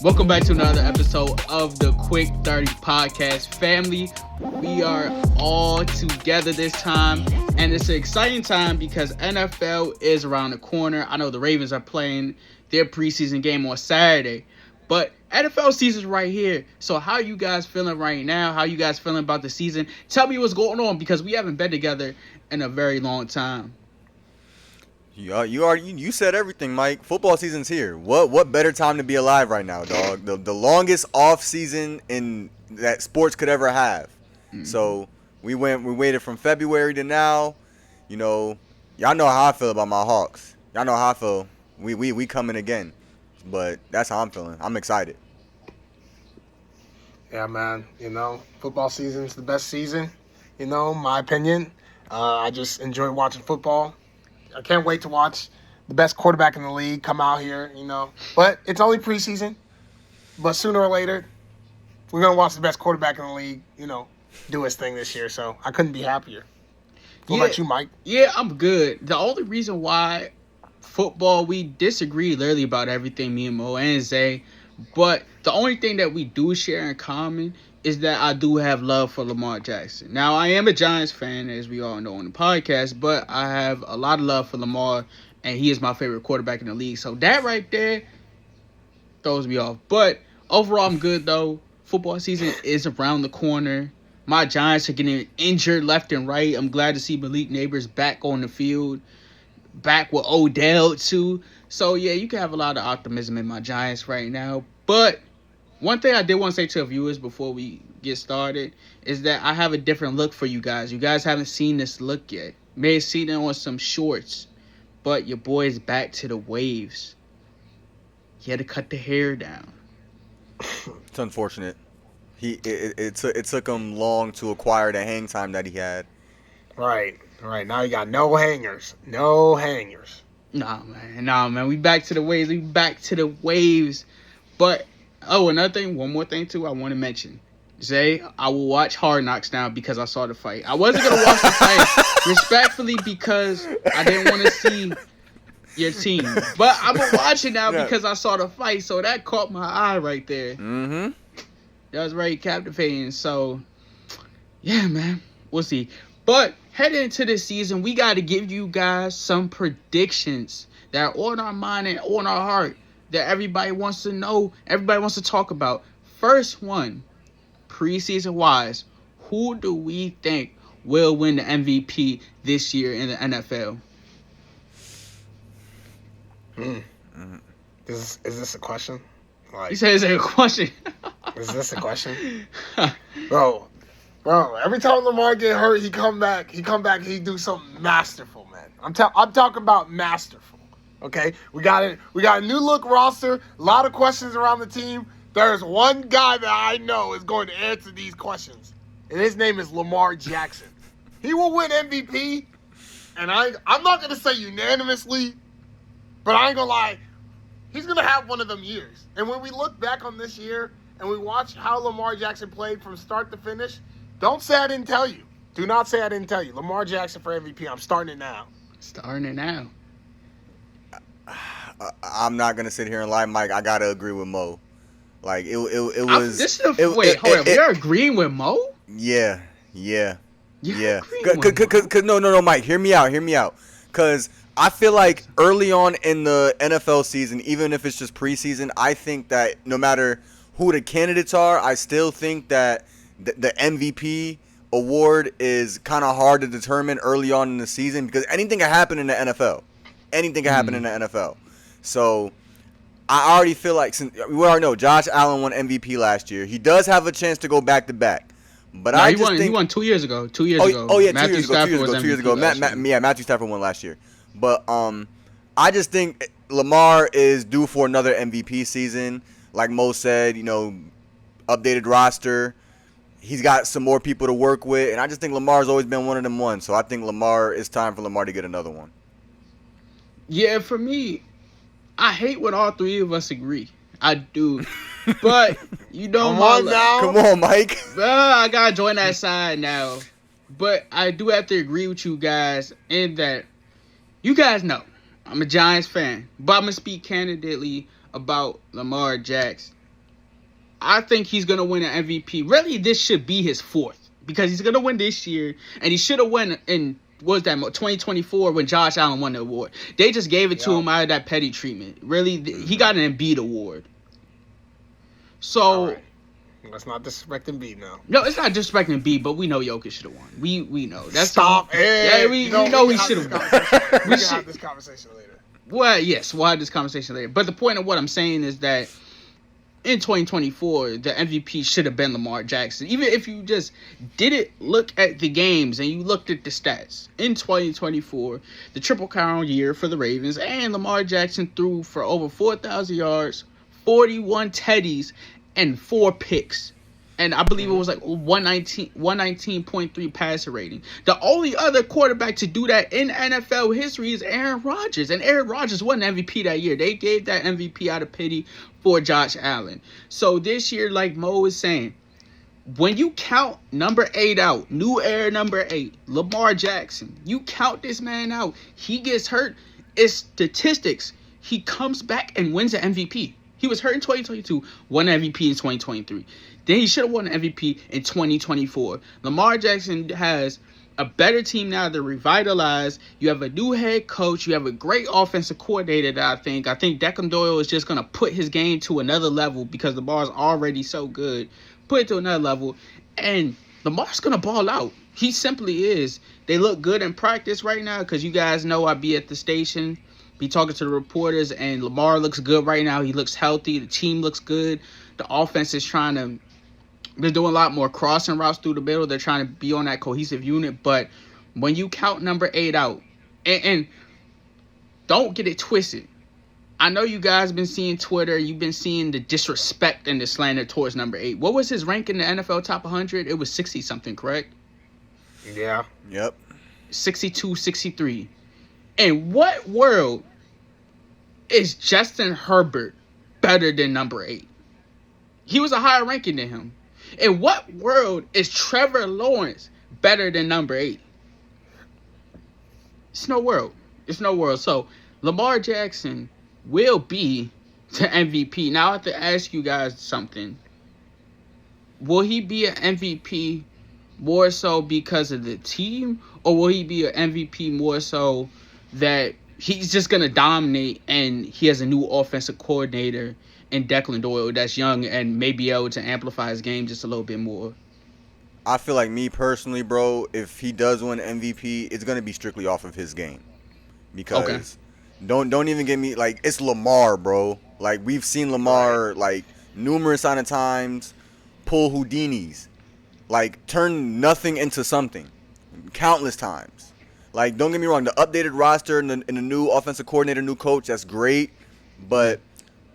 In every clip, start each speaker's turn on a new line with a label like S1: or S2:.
S1: Welcome back to another episode of the Quick 30 Podcast family. We are all together this time, and it's an exciting time because NFL is around the corner. I know the Ravens are playing their preseason game on Saturday, but NFL season's right here. So how you guys feeling right now? How you guys feeling about the season? Tell me what's going on because we haven't been together in a very long time.
S2: You said everything, Mike. Football season's here. What better time to be alive right now, dog? The longest off season in that sports could ever have. Mm-hmm. So we waited from February to now. You know, y'all know how I feel about my Hawks. Y'all know how I feel. We coming again. But that's how I'm feeling. I'm excited.
S3: Yeah, man. You know, football season's the best season. You know, my opinion. I just enjoy watching football. I can't wait to watch the best quarterback in the league come out here, you know. But it's only preseason. But sooner or later, we're going to watch the best quarterback in the league, you know, do his thing this year. So I couldn't be happier. What about you, Mike?
S1: Yeah, I'm good. The only reason why football, we disagree literally about everything, me and Mo and Zay. But the only thing that we do share in common is that I do have love for Lamar Jackson. Now, I am a Giants fan, as we all know on the podcast, but I have a lot of love for Lamar, and he is my favorite quarterback in the league. So that right there throws me off. But overall, I'm good, though. Football season is around the corner. My Giants are getting injured left and right. I'm glad to see Malik Neighbors back on the field, back with Odell, too. So, yeah, you can have a lot of optimism in my Giants right now. But one thing I did want to say to the viewers before we get started is that I have a different look for you guys. You guys haven't seen this look yet. May have seen it on some shorts, but your boy's back to the waves. He had to cut the hair down.
S2: It's unfortunate. It took him long to acquire the hang time that he had.
S3: Right. Now you got no hangers. No hangers.
S1: Nah, man. We back to the waves. But another thing, one more thing too I want to mention. Zay, I will watch Hard Knocks now because I saw the fight. I wasn't going to watch the fight respectfully because I didn't want to see your team. But I'm going to watch it now because I saw the fight. So that caught my eye right there.
S2: Mm-hmm.
S1: That was very captivating. So, yeah, man. We'll see. But heading into this season, we got to give you guys some predictions that are on our mind and on our heart that everybody wants to know, everybody wants to talk about. First one, preseason wise, who do we think will win the MVP this year in the NFL?
S3: Is this a question?
S1: He says it's a question.
S3: Is this a question? Bro, every time Lamar get hurt, he come back, he do something masterful, man. I'm talking about masterful. Okay? We got a new look roster, a lot of questions around the team. There's one guy that I know is going to answer these questions, and his name is Lamar Jackson. He will win MVP, and I'm not going to say unanimously, but I ain't going to lie, he's going to have one of them years. And when we look back on this year and we watch how Lamar Jackson played from start to finish, don't say I didn't tell you. Do not say I didn't tell you. Lamar Jackson for MVP. I'm starting it now.
S2: I'm not gonna sit here and lie, Mike. I gotta agree with Mo. Like it was.
S1: You're agreeing with Mo?
S2: Yeah. Cause no, Mike. Hear me out. Cause I feel like early on in the NFL season, even if it's just preseason, I think that no matter who the candidates are, I still think that the MVP award is kind of hard to determine early on in the season because anything can happen in the NFL. So I already feel like, since we already know Josh Allen won MVP last year, he does have a chance to go back to back. But he
S1: won 2 years ago. 2 years ago.
S2: Oh yeah,
S1: Matthew Stafford was
S2: 2 years ago.
S1: MVP.
S2: Matthew Stafford won last year. But I just think Lamar is due for another MVP season. Like Mo said, updated roster. He's got some more people to work with, and I just think Lamar's always been one of them ones. So I think it's time for Lamar to get another one.
S1: Yeah, for me, I hate when all three of us agree. I do. But,
S2: Come on, Mike.
S1: I got to join that side now. But I do have to agree with you guys in that you guys know I'm a Giants fan. But I'm going to speak candidly about Lamar Jackson. I think he's gonna win an MVP. Really, this should be his fourth because he's gonna win this year, and he should have won in what was that 2024 when Josh Allen won the award. They just gave it to
S3: Yep.
S1: him out of that petty treatment. Really, he
S2: Mm-hmm.
S1: got an Embiid award.
S3: All
S1: So
S3: right. Let's not disrespect Embiid now.
S1: no, it's not disrespecting Embiid, but we know Jokic should have won. We know that's
S3: Stop. Hey,
S1: Yeah, we know
S3: we
S1: he
S3: can
S1: should
S3: have
S1: have
S3: this
S1: won.
S3: conversation.
S1: We
S3: We can
S1: should.
S3: have this conversation later.
S1: Well, yes, we'll have this conversation later. But the point of what I'm saying is that in 2024, the MVP should have been Lamar Jackson. Even if you just didn't look at the games and you looked at the stats. In 2024, the Triple Crown year for the Ravens, and Lamar Jackson threw for over 4,000 yards, 41 teddies, and 4 picks. And I believe it was like 119.3 passer rating. The only other quarterback to do that in NFL history is Aaron Rodgers. And Aaron Rodgers won MVP that year. They gave that MVP out of pity for Josh Allen. So this year, like Mo was saying, when you count number 8 out, new era number 8, Lamar Jackson, you count this man out, he gets hurt, it's statistics. He comes back and wins the MVP. He was hurt in 2022, won the MVP in 2023. Then he should have won the MVP in 2024. Lamar Jackson has a better team now. They're revitalized. You have a new head coach. You have a great offensive coordinator that I think Declan Doyle is just going to put his game to another level because Lamar's already so good. Put it to another level. And Lamar's going to ball out. He simply is. They look good in practice right now because you guys know I be at the station, be talking to the reporters, and Lamar looks good right now. He looks healthy. The team looks good. The offense is trying to... They're doing a lot more crossing routes through the middle. They're trying to be on that cohesive unit. But when you count number 8 out, and don't get it twisted. I know you guys been seeing Twitter. You've been seeing the disrespect and the slander towards number 8. What was his rank in the NFL top 100? It was 60-something, correct?
S3: Yeah.
S2: Yep.
S1: 62, 63. In what world is Justin Herbert better than number 8? He was a higher ranking than him. In what world is Trevor Lawrence better than number 8? It's no world. It's no world. So Lamar Jackson will be the MVP. Now I have to ask you guys something. Will he be an MVP more so because of the team, or will he be an MVP more so that he's just going to dominate and he has a new offensive coordinator in Declan Doyle that's young and may be able to amplify his game just a little bit more?
S2: I feel like me personally, bro, if he does win MVP, it's gonna be strictly off of his game. Because don't even get me like it's Lamar, bro. Like we've seen Lamar like numerous amount of times pull Houdinis, like turn nothing into something, countless times. Like don't get me wrong, the updated roster and the new offensive coordinator, new coach, that's great, but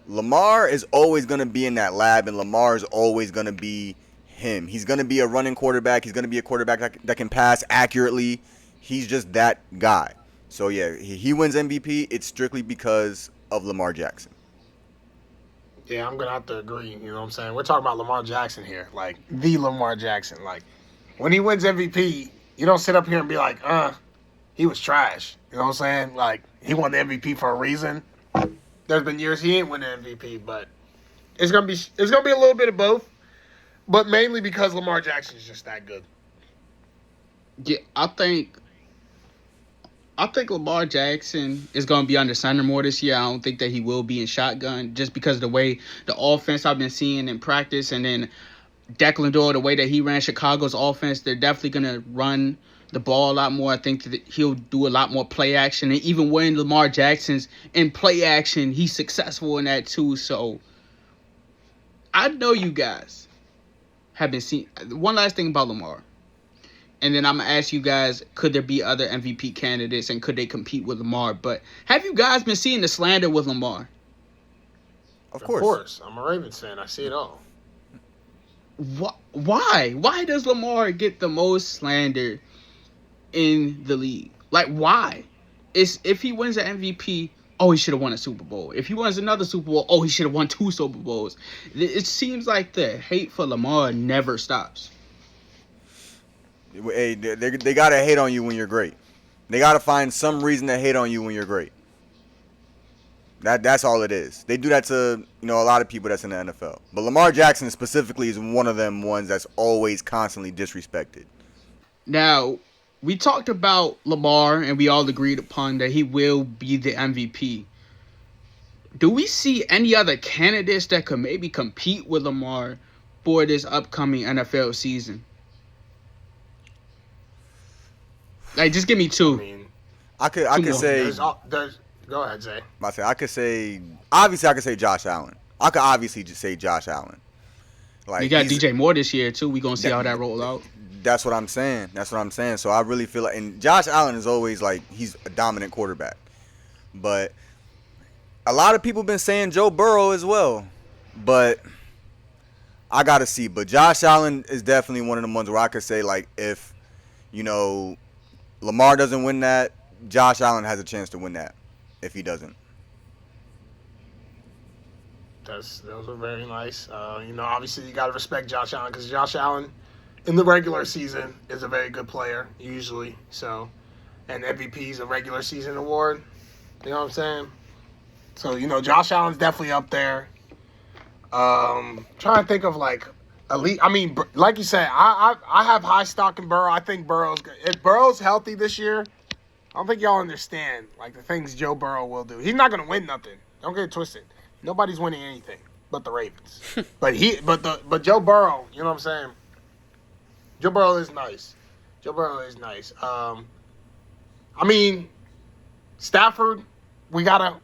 S2: Lamar is always going to be in that lab, and Lamar is always going to be him. He's going to be a running quarterback. He's going to be a quarterback that can pass accurately. He's just that guy. So, yeah, he wins MVP. It's strictly because of Lamar Jackson.
S3: Yeah, I'm going to have to agree. You know what I'm saying? We're talking about Lamar Jackson here. Like, the Lamar Jackson. Like, when he wins MVP, you don't sit up here and be like, he was trash. You know what I'm saying? Like, he won the MVP for a reason. There's been years he ain't win the MVP, but it's gonna be a little bit of both, but mainly because Lamar Jackson is just that good.
S1: Yeah, I think Lamar Jackson is going to be under center more this year. I don't think that he will be in shotgun just because of the way the offense I've been seeing in practice, and then Declan Doyle, the way that he ran Chicago's offense, they're definitely going to run the ball a lot more. I think that he'll do a lot more play action. And even when Lamar Jackson's in play action, he's successful in that too. So I know you guys have been seeing. One last thing about Lamar. And then I'm going to ask you guys, could there be other MVP candidates and could they compete with Lamar? But have you guys been seeing the slander with Lamar?
S2: Of course.
S3: I'm a Ravens fan. I see it all.
S1: Why? Why does Lamar get the most slander in the league? Like, why? If he wins an MVP, oh, he should have won a Super Bowl. If he wins another Super Bowl, oh, he should have won 2 Super Bowls. It seems like the hate for Lamar never stops.
S2: Hey, they got to hate on you when you're great. They got to find some reason to hate on you when you're great. That's all it is. They do that to a lot of people that's in the NFL. But Lamar Jackson specifically is one of them ones that's always constantly disrespected.
S1: Now, we talked about Lamar, and we all agreed upon that he will be the MVP. Do we see any other candidates that could maybe compete with Lamar for this upcoming NFL season? Like, just give me two.
S3: I mean,
S2: I could say
S3: there's. Go ahead, Zay.
S2: I could say obviously I could say Josh Allen. I could obviously just say Josh Allen. Like
S1: We got DJ Moore this year too. We gonna see how that roll out.
S2: That's what I'm saying. So I really feel like, and Josh Allen is always like he's a dominant quarterback, but a lot of people been saying Joe Burrow as well, but I gotta see. But Josh Allen is definitely one of the ones where I could say like if Lamar doesn't win that, Josh Allen has a chance to win that. If he doesn't.
S3: Those are very nice. Obviously you got to respect Josh Allen because Josh Allen, in the regular season, is a very good player usually. So, and MVP is a regular season award. You know what I'm saying? So Josh Allen's definitely up there. Trying to think of like elite. I mean, like you said, I have high stock in Burrow. I think if Burrow's healthy this year, I don't think y'all understand like the things Joe Burrow will do. He's not gonna win nothing. Don't get it twisted. Nobody's winning anything but the Ravens. but Joe Burrow, you know what I'm saying? Joe Burrow is nice. I mean, Stafford, we gotta.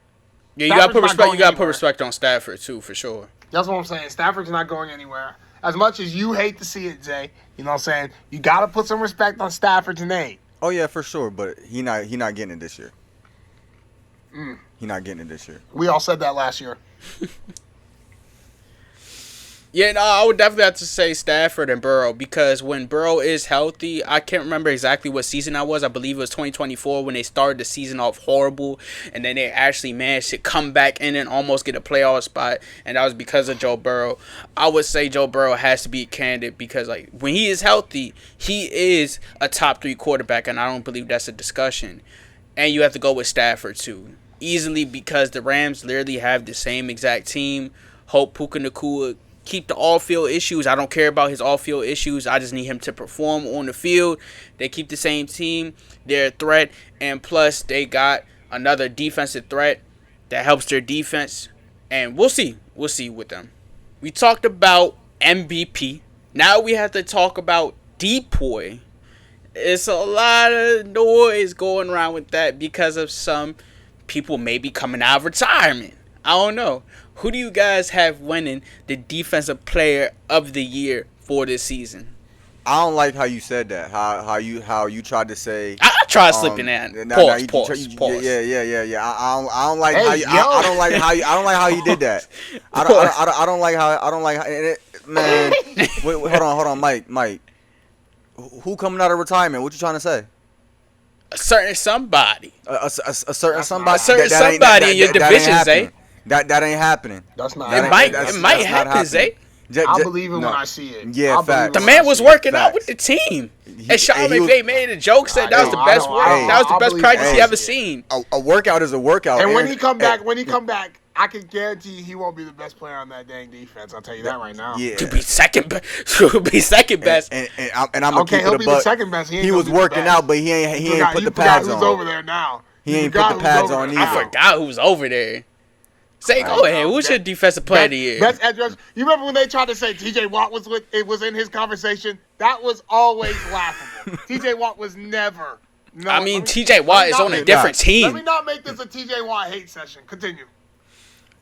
S4: Yeah, you gotta put respect. You gotta put respect on Stafford too, for sure.
S3: That's what I'm saying. Stafford's not going anywhere. As much as you hate to see it, Jay, you know what I'm saying? You gotta put some respect on Stafford's name.
S2: Oh yeah, for sure, but he not getting it this year. He not getting it this year.
S3: We all said that last year.
S4: Yeah, no, I would definitely have to say Stafford and Burrow because when Burrow is healthy, I can't remember exactly what season that was. I believe it was 2024 when they started the season off horrible, and then they actually managed to come back in and almost get a playoff spot, and that was because of Joe Burrow. I would say Joe Burrow has to be a candidate because like when he is healthy, he is a top 3 quarterback, and I don't believe that's a discussion. And you have to go with Stafford too, easily because the Rams literally have the same exact team. Hope Puka Nacua keep the off-field issues. I don't care about his off-field issues. I just need him to perform on the field. They keep the same team. They're a threat. And plus, they got another defensive threat that helps their defense. And we'll see. We'll see with them. We talked about MVP. Now we have to talk about Depoy. It's a lot of noise going around with that because of some people maybe coming out of retirement. I don't know. Who do you guys have winning the Defensive Player of the Year for this season?
S2: I don't like how you said that. How you tried to say.
S4: I tried slipping that. Pause.
S2: Yeah. I don't like how you. I don't like how you. I don't like how you did that. I don't like how. Man, wait, hold on, Mike. Who coming out of retirement? What you trying to say?
S4: A certain somebody.
S2: A certain somebody.
S4: A certain somebody in your division, Zay.
S2: That ain't happening.
S3: That's not.
S4: It might happen, Zay.
S3: I believe it when I see it.
S2: Yeah, facts.
S4: The man was working out with the team. And Sean McVay made a joke, said that was the best work. That was the best practice he ever seen.
S2: A workout is a workout.
S3: And when he come back, I can guarantee he won't be the best player on that dang defense. I'll tell you that right now.
S2: Yeah.
S4: To be second best.
S2: And I'm gonna keep it a buck.
S3: The second best.
S2: He was working out, but he ain't put the pads on.
S3: Who's over there now?
S2: He ain't put the pads on either.
S4: I forgot who's over there. Say, go ahead. Who's your defensive player of the year?
S3: Best edge rusher. You remember when they tried to say T.J. Watt was in his conversation? That was always laughable. T.J. Watt was never. No,
S4: I mean, T.J. Watt is on a different team.
S3: Let me not make this a T.J. Watt hate session. Continue.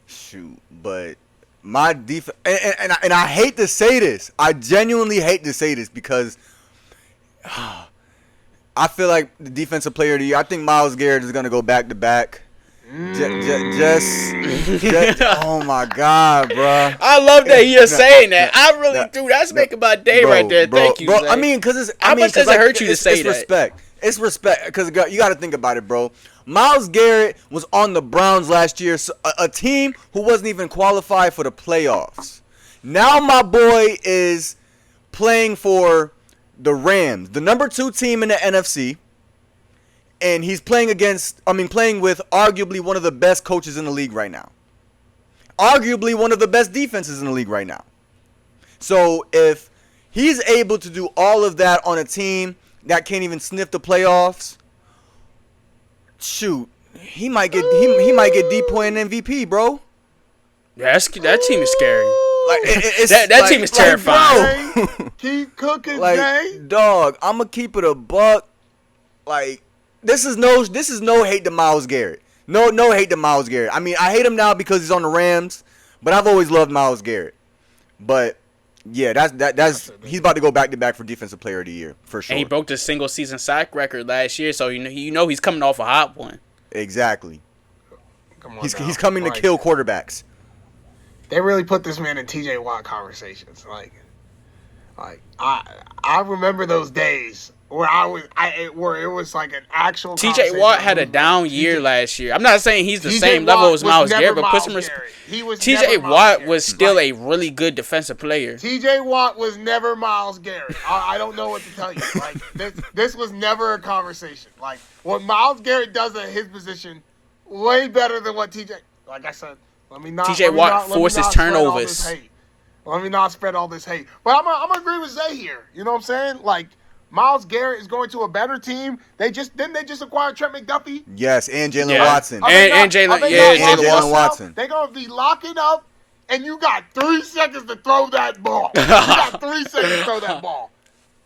S2: Shoot, but my defense, and I hate to say this. I genuinely hate to say this because I feel like the defensive player of the year. I think Myles Garrett is gonna go back to back. Just oh my God, bro!
S4: I love that you're saying that. I really do. That's making my day right there. Thank you,
S2: bro. I mean, because
S4: how much does it hurt you to say that?
S2: Respect. It's respect because you got to think about it, bro. Myles Garrett was on the Browns last year, a team who wasn't even qualified for the playoffs. Now my boy is playing for the Rams, the number 2 team in the NFC. and he's playing with arguably one of the best coaches in the league right now. Arguably one of the best defenses in the league right now. So if he's able to do all of that on a team that can't even sniff the playoffs, shoot, he might get D point MVP, bro.
S4: Yeah, that team is scary.
S2: Like
S4: that team is terrifying.
S2: Bro.
S3: Keep cooking,
S2: Like,
S3: Jay.
S2: dog, I'ma keep it a buck. Like, this is no hate to Myles Garrett. No hate to Myles Garrett. I mean, I hate him now because he's on the Rams, but I've always loved Myles Garrett. But yeah, that's he's about to go back to back for Defensive Player of the Year for sure.
S4: And he broke the single season sack record last year, so you know he's coming off a hot one.
S2: Exactly.
S3: Come on,
S2: He's coming to kill quarterbacks.
S3: They really put this man in TJ Watt conversations. Like I remember those days where where it was like an actual.
S4: TJ Watt had a down year last year. I'm not saying he's the same level as Myles Garrett, but put some respect. TJ Watt was still a really good defensive player.
S3: TJ Watt was never Myles Garrett. I don't know what to tell you. Like this was never a conversation. Like what Myles Garrett does at his position, way better than what TJ. Like I said,
S4: TJ Watt forces turnovers.
S3: Let me not spread all this hate. But I'm gonna agree with Zay here. You know what I'm saying? Like Myles Garrett is going to a better team. They just acquired Trent McDuffie.
S2: Yes, and Jalen Watson.
S4: And Jalen
S2: Watson.
S3: They're gonna be locking up, and you got 3 seconds to throw that ball. You got 3 seconds to throw that ball.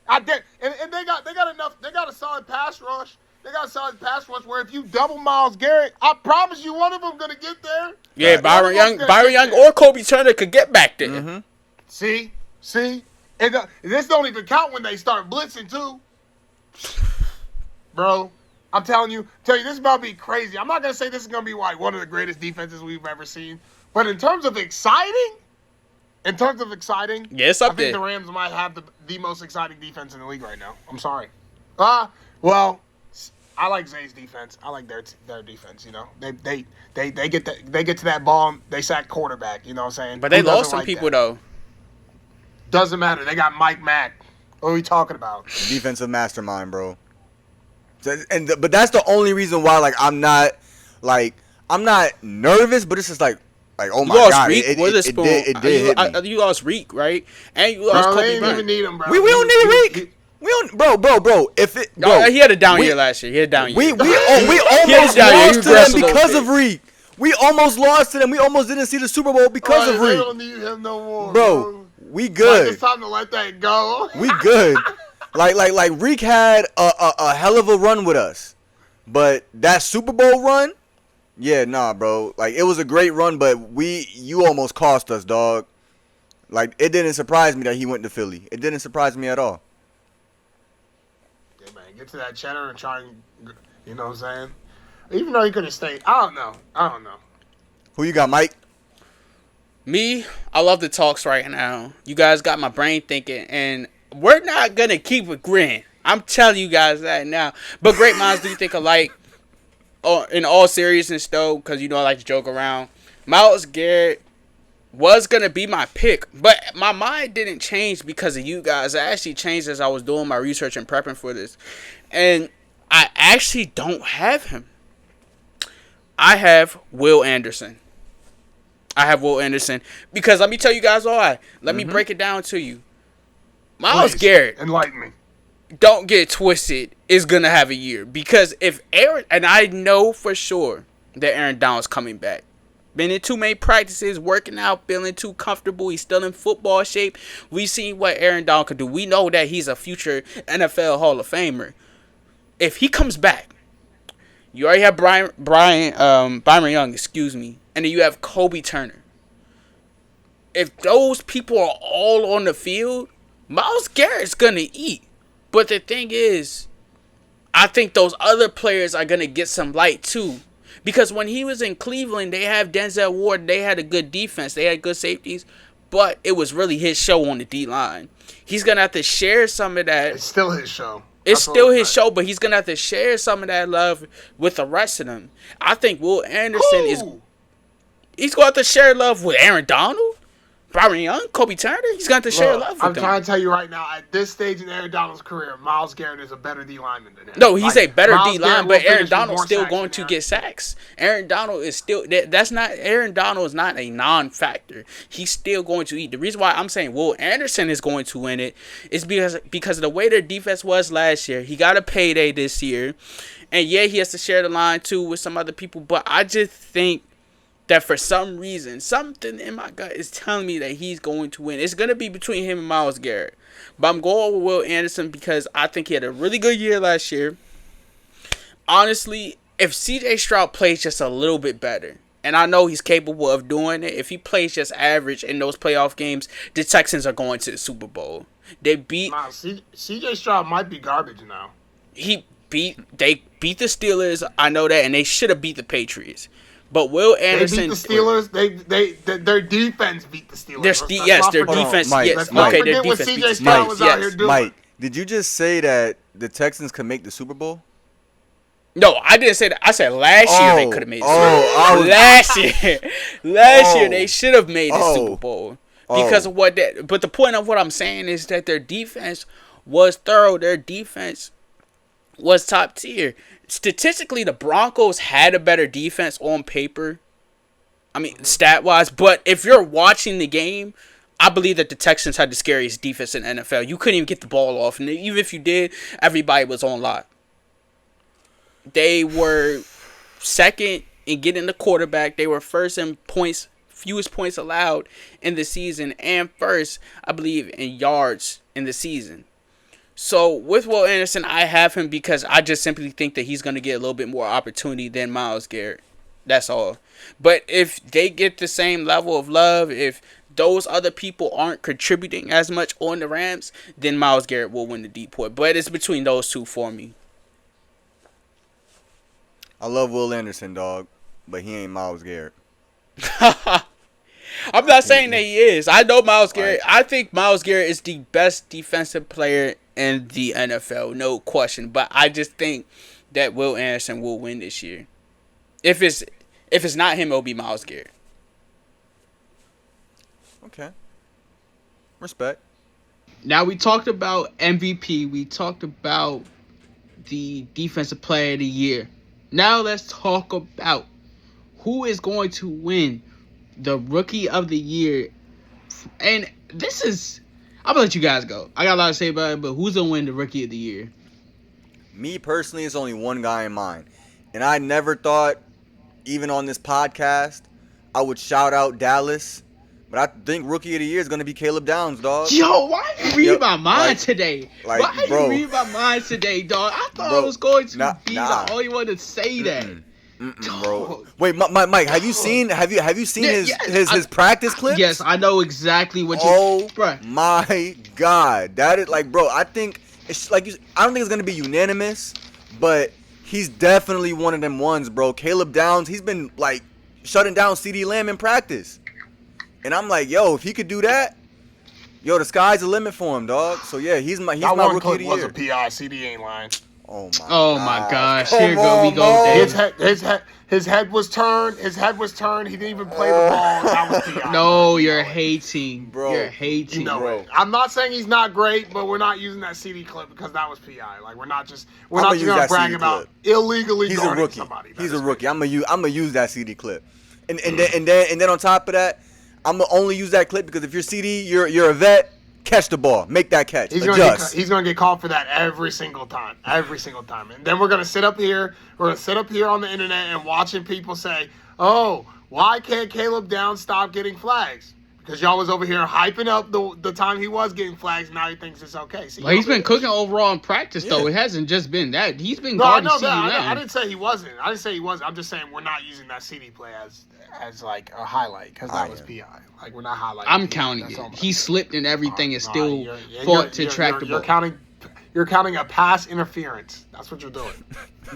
S3: And they got enough. They got a solid pass rush. They got a solid pass rush where if you double Myles Garrett, I promise you one of them gonna get there.
S4: Yeah, Byron Young or Kobe Turner could get back there.
S2: Mm-hmm.
S3: See, and this don't even count when they start blitzing too, bro. I'm telling you, this is about to be crazy. I'm not gonna say this is gonna be like one of the greatest defenses we've ever seen, but in terms of exciting, yeah,
S4: it's up
S3: I think
S4: there.
S3: the Rams might have the most exciting defense in the league right now. I'm sorry. Well, I like Zay's defense. I like their defense. You know, they get to that ball, they sack quarterback. You know what I'm saying?
S4: But they
S3: Who doesn't
S4: lost some
S3: like
S4: people
S3: that?
S4: though.
S3: Doesn't matter. They got Mike Mack. What are we talking about?
S2: Defensive mastermind, bro. But that's the only reason why, like, I'm not nervous, but it's just like oh my god,
S4: Reek Witherspoon.
S2: It did hit me.
S4: You lost Reek, right? And you lost
S3: Bro,
S4: Kobe
S3: they didn't
S4: Bryant.
S3: even need him, bro.
S2: We don't need Reek. We don't, bro. If it, bro,
S4: He had a down year last year. He had a down year.
S2: we almost
S4: down year.
S2: lost
S4: He
S2: to them
S4: wrestled
S2: because
S4: a
S2: of Reek. We almost lost to them. We almost didn't see the Super Bowl because of
S3: They
S2: Reek.
S3: don't need him no more,
S2: Bro, we
S3: Like,
S2: good.
S3: it's time to let that go.
S2: We good. Like Reek had a hell of a run with us. But that Super Bowl run, yeah, nah, bro. Like, it was a great run, but you almost cost us, dog. Like, it didn't surprise me that he went to Philly. It didn't surprise me at all.
S3: Yeah, man, get to that cheddar and try and, you know what I'm saying? Even though he could have stayed. I don't know.
S2: Who you got, Mike?
S4: Me, I love the talks right now. You guys got my brain thinking, and we're not gonna keep it grin. I'm telling you guys that now. But great minds do think alike. In all seriousness, though, because you know I like to joke around. Myles Garrett was gonna be my pick, but my mind didn't change because of you guys. It actually changed as I was doing my research and prepping for this, and I actually don't have him. I have Will Anderson. Because let me tell you guys why. Let me break it down to you. Myles Garrett,
S3: enlighten me.
S4: don't get twisted, is going to have a year. Because if Aaron, and I know for sure that Aaron Donald's coming back. Been in too many practices, working out, feeling too comfortable. He's still in football shape. We've seen what Aaron Donald can do. We know that he's a future NFL Hall of Famer. If he comes back, you already have Byron Young, and then you have Kobe Turner. If those people are all on the field, Myles Garrett's going to eat. But the thing is, I think those other players are going to get some light too. Because when he was in Cleveland, they have Denzel Ward. They had a good defense. They had good safeties. But it was really his show on the D-line. He's going to have to share some of that.
S3: It's still his show.
S4: It's still his show, but he's going to have to share some of that love with the rest of them. I think Will Anderson he's going to have to share love with Aaron Donald. Byron Young, Kobe Turner, he's got to share love with
S3: I'm
S4: them.
S3: trying to tell you right now, at this stage in Aaron Donald's career, Myles Garrett is a better D lineman than him.
S4: No, he's a better
S3: Myles
S4: D
S3: Garrett
S4: line,
S3: will
S4: but Aaron
S3: finish with
S4: Donald's
S3: more
S4: still
S3: sacks
S4: going
S3: than
S4: to
S3: Aaron.
S4: get sacks. Aaron Donald is still that's not Aaron Donald is not a non-factor. He's still going to eat. The reason why I'm saying Will Anderson is going to win it is because of the way their defense was last year. He got a payday this year, and yeah, he has to share the line too with some other people. But I just think that for some reason, something in my gut is telling me that he's going to win. It's going to be between him and Myles Garrett. But I'm going with Will Anderson because I think he had a really good year last year. Honestly, if CJ Stroud plays just a little bit better, and I know he's capable of doing it, if he plays just average in those playoff games, the Texans are going to the Super Bowl. They beat...
S3: CJ Stroud might be garbage now.
S4: They beat the Steelers, I know that, and they should have beat the Patriots. But Will Anderson...
S3: They beat the Steelers. Their defense beat the Steelers.
S4: Their defense.
S2: Mike,
S4: Yes,
S3: let's not
S4: okay,
S3: forget
S4: their
S3: what
S4: defense
S3: CJ
S4: beats
S3: Stroud
S4: the
S3: was
S4: Steelers.
S3: out here doing.
S2: Mike, did you just say that the Texans could make the Super Bowl?
S4: No, I didn't say that. I said last year they could have made the Super Bowl. Last year they should have made the Super Bowl because of what that. But the point of what I'm saying is that their defense was thorough. Their defense was top tier. Statistically, the Broncos had a better defense on paper. I mean, stat-wise. But if you're watching the game, I believe that the Texans had the scariest defense in the NFL. You couldn't even get the ball off. And even if you did, everybody was on lock. They were second in getting the quarterback. They were first in points, fewest points allowed in the season. And first, I believe, in yards in the season. So, with Will Anderson, I have him because I just simply think that he's going to get a little bit more opportunity than Myles Garrett. That's all. But if they get the same level of love, if those other people aren't contributing as much on the Rams, then Myles Garrett will win the deep point. But it's between those two for me.
S2: I love Will Anderson, dog, but he ain't Myles Garrett.
S4: I'm not saying that he is. I know Myles Garrett. I think Myles Garrett is the best defensive player in the NFL, no question. But I just think that Will Anderson will win this year. If it's not him, it'll be Myles Garrett.
S2: Okay. Respect.
S1: Now we talked about MVP. We talked about the defensive player of the year. Now let's talk about who is going to win the rookie of the year. And this is... I'm going to let you guys go. I got a lot to say about it, but who's going to win the rookie of the year?
S2: Me, personally, it's only one guy in mind. And I never thought, even on this podcast, I would shout out Dallas. But I think rookie of the year is going to be Caleb Downs, dog.
S1: Yo, why you read my mind today? Why
S2: bro,
S1: you read my mind today, dog? I thought I was going to be the only one to say that.
S2: Bro. Wait, Mike, have you seen his practice clips?
S1: Yes, I know exactly what you...
S2: Oh,
S1: bruh.
S2: my God. That is, like, bro, I think... I don't think it's going to be unanimous, but he's definitely one of them ones, bro. Caleb Downs, he's been, like, shutting down CeeDee Lamb in practice. And I'm like, yo, if he could do that, yo, the sky's the limit for him, dog. So, yeah, he's my rookie of the year.
S3: Was a PI. CD ain't lying.
S2: Oh my
S1: gosh. Here we go, Dave.
S3: His head was turned. He didn't even play the ball. That was PI.
S1: No, you're hating.
S2: Bro.
S1: You're hating.
S2: Bro.
S3: I'm not saying he's not great, but we're not using that CD clip because that was PI. Like we're not just gonna brag about illegally guarding somebody.
S2: He's a rookie. I'm gonna use that CD clip. And then on top of that, I'm gonna only use that clip because if you're CD, you're a vet. Catch the ball. Make that catch.
S3: He's gonna get called for that every single time. And then we're gonna sit up here. We're gonna sit up here on the internet and watching people say, "Oh, why can't Caleb Downs stop getting flags?" Because y'all was over here hyping up the time he was getting flags. Now he thinks it's okay. See,
S1: well, he's been cooking overall in practice though. It hasn't just been that. He's been
S3: no,
S1: guarding
S3: I know
S1: CeeDee
S3: that.
S1: Lamb.
S3: I didn't say he wasn't. I'm just saying we're not using that CD play as like a highlight because that was PI. Like we're not highlighting.
S1: I'm
S3: PI.
S1: counting
S3: That's
S1: it. He slipped and everything and still
S3: you're
S1: fought to track the ball.
S3: You're counting a pass interference. That's what you're doing.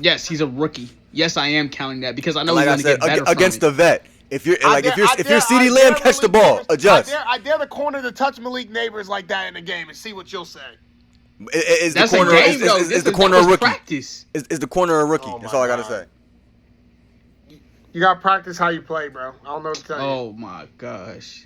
S1: Yes, he's a rookie. Yes, I am counting that because I know
S2: like
S1: he's going to get better
S2: against
S1: from
S2: the vet. If you're CeeDee Lamb, catch the ball. Adjust.
S3: I dare the corner to touch Malik Neighbors like that in the game and see what you'll say.
S2: Is
S1: That's
S2: the corner
S1: a game, though.
S2: is the corner a rookie?
S1: Practice.
S2: Is the corner a rookie?
S3: Oh,
S2: That's all I gotta
S3: God.
S2: say.
S3: You gotta practice how you play, bro. I don't know what to tell you.
S1: Oh my gosh.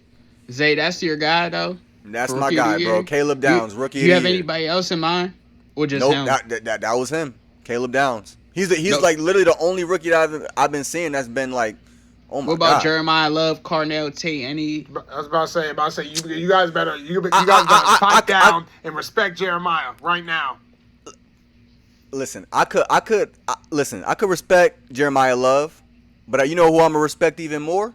S1: Zay, that's your guy though.
S2: That's
S1: For
S2: my
S1: rookie of the
S2: guy, bro.
S1: year?
S2: Caleb Downs, rookie
S1: Do
S2: of
S1: you
S2: the
S1: have
S2: year.
S1: anybody else in mind, or just
S2: Nope,
S1: him?
S2: that was him. Caleb Downs. He's
S1: Nope.
S2: like literally the only rookie that I've been seeing that's been like, oh
S1: What
S2: my
S1: about
S2: god.
S1: Jeremiah Love, Carnell Tate? Any?
S3: I was about to say, you guys better, you
S2: I-
S3: guys gotta
S2: I-
S3: pipe
S2: I- I-
S3: down and respect Jeremiah right now.
S2: Listen, I could respect Jeremiah Love, but you know who I'm gonna respect even more?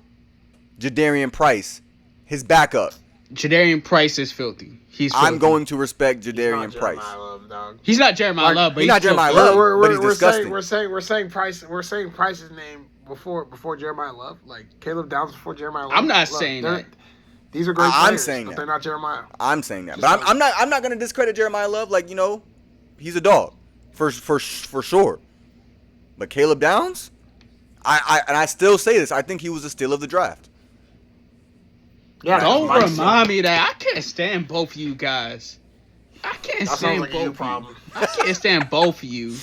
S2: Jadarian Price, his backup.
S1: Jadarian Price is filthy. He's filthy.
S2: I'm going to respect Jadarian
S3: He's not
S2: Price.
S3: Jeremiah Love, dog.
S1: He's not Jeremiah
S3: Like,
S1: Love, but
S2: he's
S1: he's
S2: not Jeremiah
S1: filthy.
S2: Love. But he's disgusting.
S3: We're saying Price's name before Jeremiah Love, like Caleb Downs before Jeremiah Love.
S1: I'm not
S3: Look,
S1: saying
S3: they're-
S1: that.
S3: These are great
S2: I'm
S3: players,
S2: saying
S3: but
S2: that.
S3: they're not Jeremiah.
S2: I'm saying that,
S3: Just
S2: but
S3: saying.
S2: I'm not gonna discredit Jeremiah Love. Like, you know, he's a dog for sure. But Caleb Downs, I still say this. I think he was a steal of the draft.
S3: Yeah,
S1: Don't
S3: Mike
S1: remind me that. I can't stand both of you guys. I can't
S3: That sounds
S1: stand
S3: like a
S1: both
S3: you
S1: of
S3: problem.
S1: you. I can't stand both of you.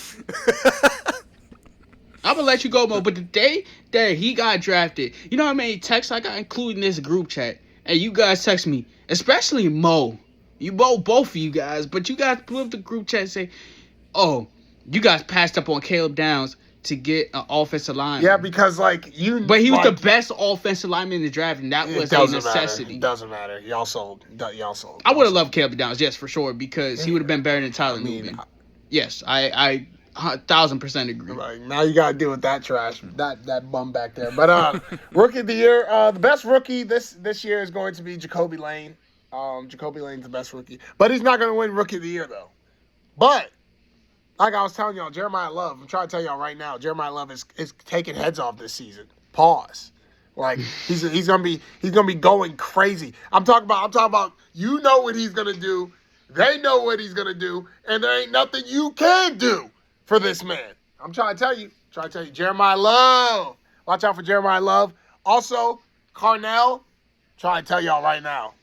S1: I'm gonna let you go, Mo. But the day that he got drafted, you know how many texts I got, including this group chat, and you guys text me, especially Mo. You both of you guys, but you guys blew up the group chat and say, "Oh, you guys passed up on Caleb Downs to get an offensive lineman."
S3: Yeah, because like you,
S1: but he was
S3: like,
S1: the best offensive lineman in the draft, and that
S3: It
S1: was a
S3: doesn't
S1: necessity.
S3: matter. It doesn't matter. Y'all sold.
S1: I would have loved Caleb Downs, yes, for sure, because he would have been better than Tyler
S3: I mean,
S1: Newman. Yes, I 1,000% agree.
S3: Like, now you gotta deal with that trash, that bum back there. But rookie of the year, the best rookie this year is going to be Jacoby Lane. Jacoby Lane's the best rookie, but he's not gonna win rookie of the year though. But like I was telling y'all, Jeremiah Love. I'm trying to tell y'all right now, Jeremiah Love is taking heads off this season. Pause. Like he's gonna be going crazy. I'm talking about. You know what he's gonna do. They know what he's gonna do, and there ain't nothing you can do for this man. I'm trying to tell you. Jeremiah Love. Watch out for Jeremiah Love. Also, Carnell. Trying to tell y'all right now.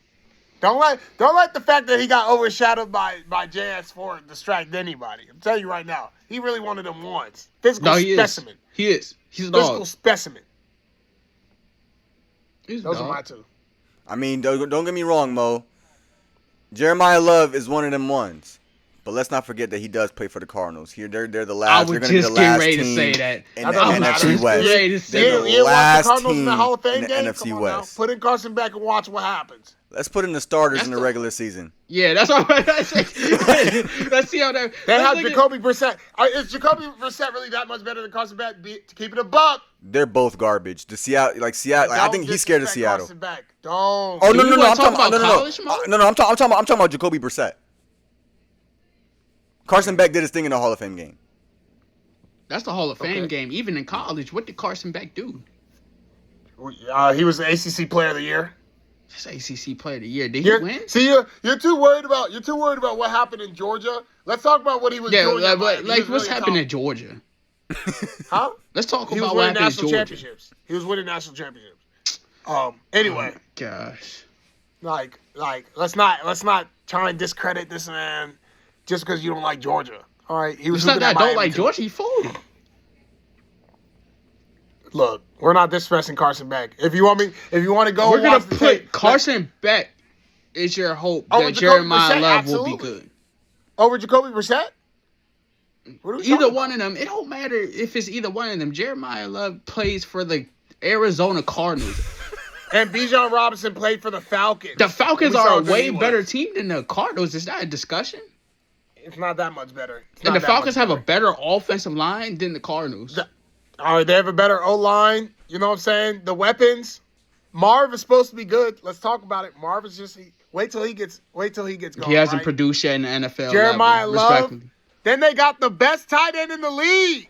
S3: Don't let the fact that he got overshadowed by JS4 distract anybody. I'm telling you right now. He really one of them ones. Physical specimen.
S1: He is. He's a
S3: Physical
S1: dog.
S3: specimen.
S1: He's a
S3: Those
S1: dog.
S3: are my two.
S2: I mean, don't get me wrong, Mo. Jeremiah Love is one of them ones. But let's not forget that he does play for the Cardinals. Here, they're the
S1: I
S2: last. They're
S1: was
S2: going to be the
S1: just getting
S2: last
S1: ready to
S2: team
S1: say that.
S2: in
S3: That
S2: the
S3: doesn't
S2: NFC
S3: matter.
S2: West.
S1: Ready to say
S2: They're
S1: that.
S2: the
S3: You watch the
S2: last
S3: Cardinals in the
S2: team
S3: Hall of Fame
S2: in the
S3: game?
S2: NFC
S3: Come on
S2: West.
S3: now. Put in Carson back and watch what happens.
S2: Let's put in the starters
S1: That's
S2: in the
S1: the-
S2: regular season.
S1: Yeah, that's all right. Let's see how that.
S3: They
S1: let's
S3: have
S1: look at-
S3: Jacoby Brissett. Is Jacoby Brissett really that much better than Carson Beck? To keep it a buck.
S2: They're both garbage. The Seattle, I
S3: Don't
S2: think he's scared of
S3: disrespect
S2: Seattle.
S3: Carson Beck. Don't.
S2: Oh
S1: Do
S2: no,
S1: we
S2: no, no!
S1: wanna
S2: I'm
S1: talk
S2: talking about
S1: about college, Mo?
S2: no. I'm talking about Jacoby Brissett. Carson Beck did his thing in the Hall of Fame game.
S1: That's the Hall of Fame
S3: Okay.
S1: game. Even in college, what did Carson Beck do?
S3: He was the ACC Player of the Year.
S1: That's ACC Player of the Year. Did he win?
S3: You're too worried about what happened in Georgia. Let's talk about what he was
S1: Yeah,
S3: doing. at Miami. He
S1: like
S3: was
S1: what's
S3: really
S1: happening
S3: top.
S1: in Georgia?
S3: Huh?
S1: Let's talk
S3: He was
S1: about what
S3: winning
S1: happened in
S3: national
S1: Georgia.
S3: championships. He was winning national championships. Anyway,
S1: Gosh.
S3: like let's not try and discredit this man just because you don't like Georgia. All right, he was
S1: It's not
S3: hooping
S1: that
S3: at
S1: I don't
S3: Miami,
S1: like
S3: too.
S1: Georgia. He fooled.
S3: Look, we're not disrespecting Carson Beck. If you want to go,
S1: We're
S3: and
S1: gonna
S3: watch the
S1: put
S3: tape,
S1: Carson Beck. Is your hope
S3: Over
S1: that
S3: Jacoby
S1: Jeremiah
S3: Brissett?
S1: Love will be
S3: Absolutely.
S1: good?
S3: over Jacoby Brissett. What are we
S1: Either
S3: talking
S1: one of them. It don't matter if it's either one of them. Jeremiah Love plays for the Arizona Cardinals.
S3: And Bijan Robinson played for the Falcons.
S1: The Falcons
S3: We saw
S1: are a
S3: how good
S1: way
S3: he was.
S1: better team than the Cardinals. Is that a discussion?
S3: It's not that much better. It's
S1: And
S3: not
S1: the
S3: that
S1: Falcons
S3: much
S1: have a
S3: better.
S1: better offensive line than the Cardinals.
S3: All right, they have a better O line. You know what I'm saying? The weapons. Marv is supposed to be good. Let's talk about it. Marv is just wait till he gets going.
S1: He hasn't
S3: right?
S1: produced yet in the NFL.
S3: Jeremiah
S1: level,
S3: Love.
S1: respectfully.
S3: Then they got the best tight end in the league.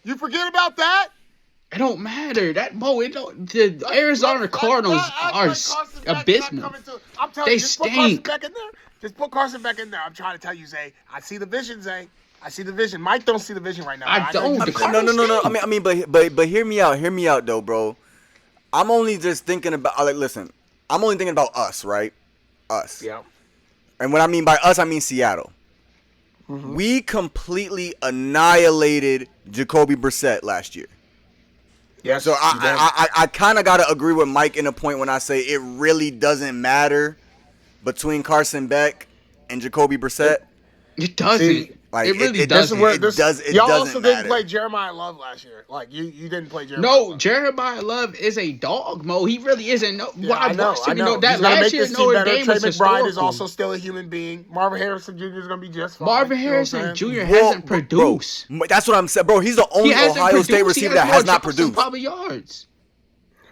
S3: You forget about that?
S1: It don't matter. That it don't. The Arizona Cardinals are abysmal.
S3: I'm telling
S1: They
S3: you, just put Carson
S1: stink.
S3: Beck in there. Just put Carson Beck in there. I'm trying to tell you, Zay. I see the vision, Zay. I see the vision. Mike don't see the vision right now.
S1: I don't. The
S2: No,
S1: Cardinals
S2: no.
S1: stink.
S2: I mean, but hear me out. Hear me out, though, bro. I'm only just thinking about listen. I'm only thinking about us, right? Us.
S3: Yeah.
S2: And what I mean by us, I mean Seattle.
S3: Mm-hmm.
S2: We completely annihilated Jacoby Brissett last year.
S3: Yes.
S2: So
S3: you did.
S2: I kind of got to agree with Mike in a point when I say it really doesn't matter between Carson Beck and Jacoby Brissett.
S1: It doesn't.
S3: See,
S1: Like, it really
S3: This is
S1: doesn't.
S3: where
S2: It
S3: this.
S2: does- it
S3: y'all
S2: doesn't
S3: also
S2: matter.
S3: didn't play Jeremiah Love last year. Like you didn't play Jeremiah.
S1: No,
S3: Love.
S1: Jeremiah Love is a dog, Mo. He really isn't. No,
S3: Yeah,
S1: well,
S3: I know.
S1: watched him, you know, that
S3: He's gonna
S1: last
S3: make
S1: year
S3: this team
S1: Notre
S3: better.
S1: Dame
S3: Trey
S1: was
S3: McBride
S1: historical.
S3: is also still a human being. Marvin Harrison Jr. is gonna be just fine.
S1: Marvin
S3: You know what
S1: Harrison
S3: I'm
S1: Jr.
S3: saying?
S1: hasn't produced.
S2: Bro, that's what I'm saying, bro. He's the
S1: He
S2: only
S1: hasn't
S2: Ohio
S1: produced.
S2: State
S1: He
S2: receiver
S1: has
S2: that
S1: more
S2: has not
S1: drops than
S2: produced.
S1: probably yards.